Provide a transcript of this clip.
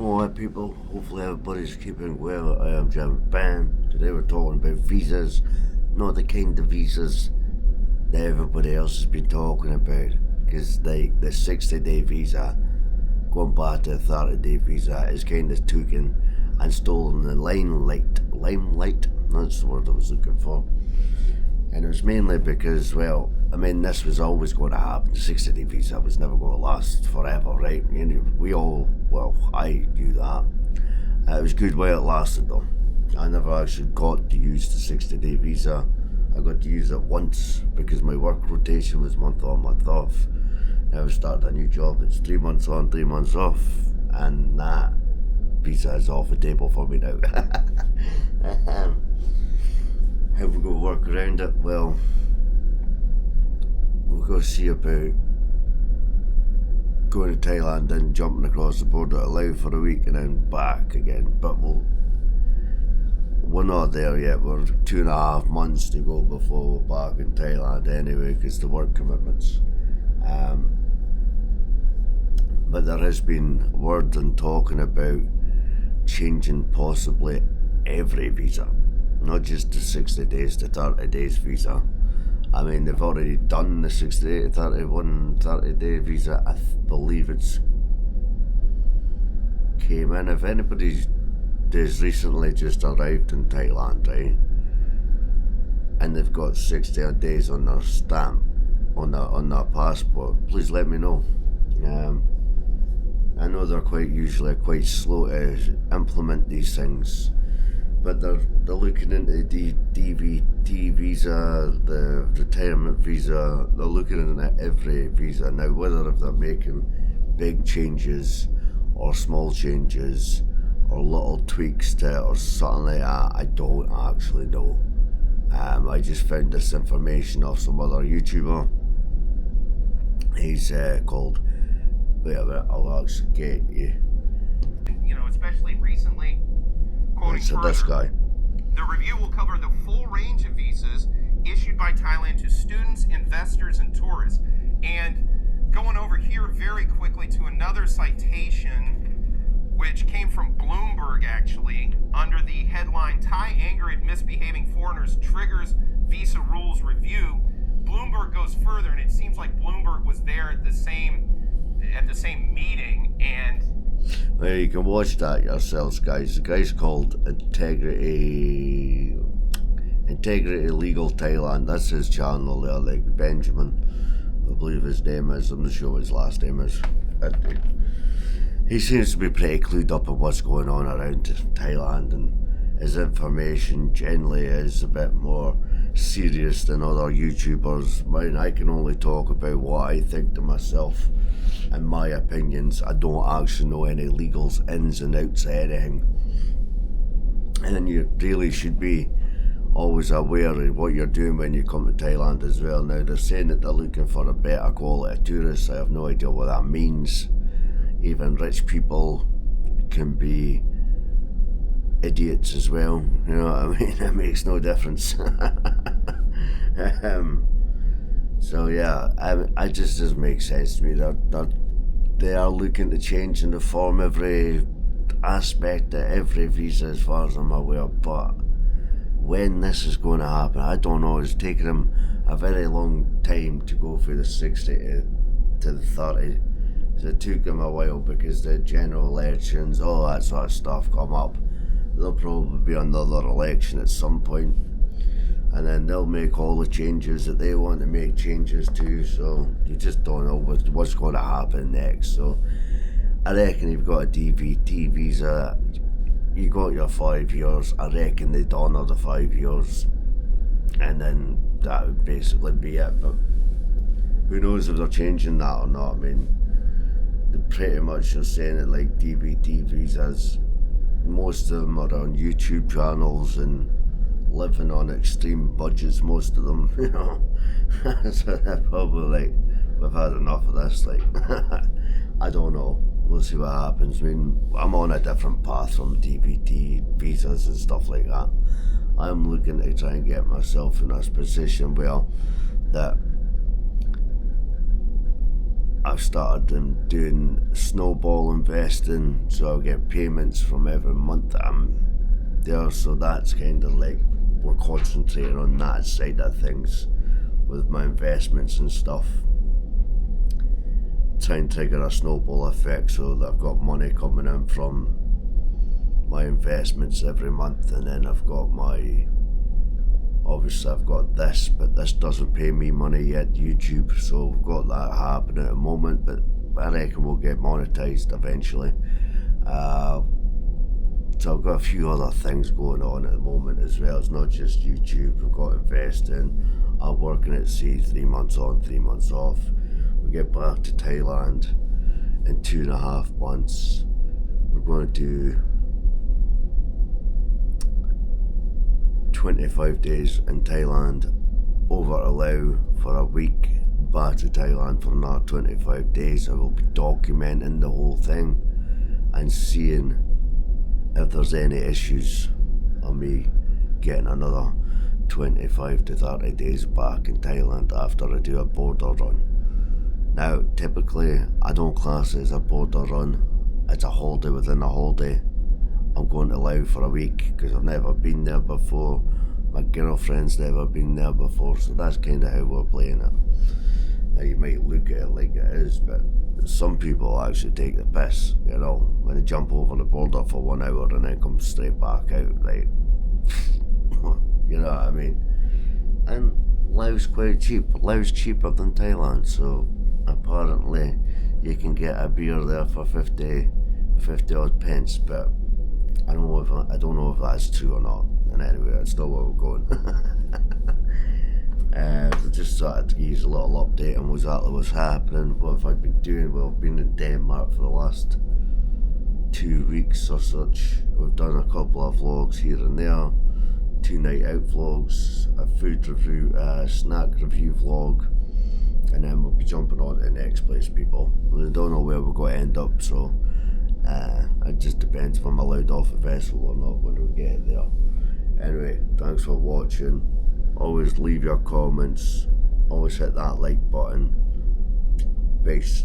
Alright people, hopefully everybody's keeping well. I am jam.thebam. Today we're talking about visas, not the kind of visas that everybody else has been talking about. Because the 60-day visa, going back to the 30-day visa, is kind of taken and stolen the limelight, that's the word I was looking for. And it was mainly because, well, I mean, this was always going to happen. The 60-day visa was never going to last forever, right? We all, well, I knew that. It was good while it lasted, though. I never actually got to use the 60-day visa. I got to use it once because my work rotation was month on, month off. Now I started a new job. It's 3 months on, 3 months off, and that visa is off the table for me now. How we go work around it? Well, we'll go see about going to Thailand and jumping across the border to Laos for a week and then back again. But we're not there yet. We're 2.5 months to go before we're back in Thailand anyway, because the work commitments. But there has been word and talking about changing possibly every visa. Not just the 60 days to 30 days visa. I mean, they've already done the 60 to 30-day visa. I believe it's came in. If anybody's recently just arrived in Thailand, right, and they've got 60 days on their stamp, on their passport, please let me know. I know they're usually quite slow to implement these things. But they're looking into the DVT visa, the retirement visa. They're looking into every visa now. Whether if they're making big changes or small changes or little tweaks to it or something like that, I don't actually know. I just found this information off some other YouTuber. He's called. Wait a minute, I'll actually get you. Especially recently. So this guy. The review will cover the full range of visas issued by Thailand to students, investors, and tourists. And going over here very quickly to another citation, which came from Bloomberg actually, under the headline, Thai anger at misbehaving foreigners triggers visa rules review. Bloomberg goes further, and it seems like Bloomberg was there at the same meeting, and well, you can watch that yourselves, guys. The guy's called Integrity Legal Thailand. That's his channel there, like Benjamin, I believe his name is. I'm not sure what his last name is. He seems to be pretty clued up on what's going on around Thailand, and his information generally is a bit more serious than other YouTubers. Mine, I can only talk about what I think to myself and my opinions. I don't actually know any legals ins and outs of anything. And you really should be always aware of what you're doing when you come to Thailand as well. Now they're saying that they're looking for a better quality tourists. I have no idea what that means. Even rich people can be idiots as well, you know what I mean? It makes no difference. So yeah, it just doesn't make sense to me. They are looking to change and reform every aspect of every visa as far as I'm aware, but when this is going to happen, I don't know. It's taken them a very long time to go through the 60 to the 30. So it took them a while because the general elections, all that sort of stuff come up. There'll probably be another election at some point, and then they'll make all the changes that they want to make changes to, so you just don't know what's going to happen next. So I reckon you've got a DVT visa, you got your 5 years. I reckon they'd honour the 5 years, and then that would basically be it. But who knows if they're changing that or not. I mean, they pretty much are saying it like DVT visas. Most of them are on YouTube channels and living on extreme budgets, most of them, you know. So they're probably like, we've had enough of this, like. I don't know, we'll see what happens. I mean, I'm on a different path from DVT visas and stuff like that. I'm looking to try and get myself in this position where that I've started doing snowball investing, so I'll get payments from every month that I'm there. So that's kind of like we're concentrating on that side of things with my investments and stuff. Try and trigger a snowball effect so that I've got money coming in from my investments every month, and then I've got obviously I've got this, but this doesn't pay me money yet, YouTube, so we've got that happening at the moment, but I reckon we'll get monetized eventually. So I've got a few other things going on at the moment as well. It's not just YouTube. We've got investing. I'm working at sea 3 months on, 3 months off. We get back to Thailand in 2.5 months. We're going to do 25 days in Thailand, over to Laos for a week, back to Thailand for another 25 days. I will be documenting the whole thing and seeing if there's any issues on me getting another 25 to 30 days back in Thailand after I do a border run. Now, typically, I don't class it as a border run. It's a holiday within a holiday. I'm going to Laos for a week because I've never been there before. My girlfriend's never been there before, so that's kind of how we're playing it. Now, you might look at it like it is, but some people actually take the piss, you know, when they jump over the border for 1 hour and then come straight back out, right? You know what I mean? And Laos quite cheap. Laos cheaper than Thailand, so apparently you can get a beer there for 50 odd pence, but I don't know if that's true or not. And anyway, that's not where we're going. Just thought I'd give you a little update on exactly what's happening. What have I been doing? Well, I've been in Denmark for the last 2 weeks or such. We've done a couple of vlogs here and there, 2 night out vlogs, a food review, snack review vlog, and then we'll be jumping on to the next place, people. We don't know where we're going to end up, so it just depends if I'm allowed off the vessel or not when we get there. Anyway, thanks for watching. Always leave your comments. Always hit that like button. Peace.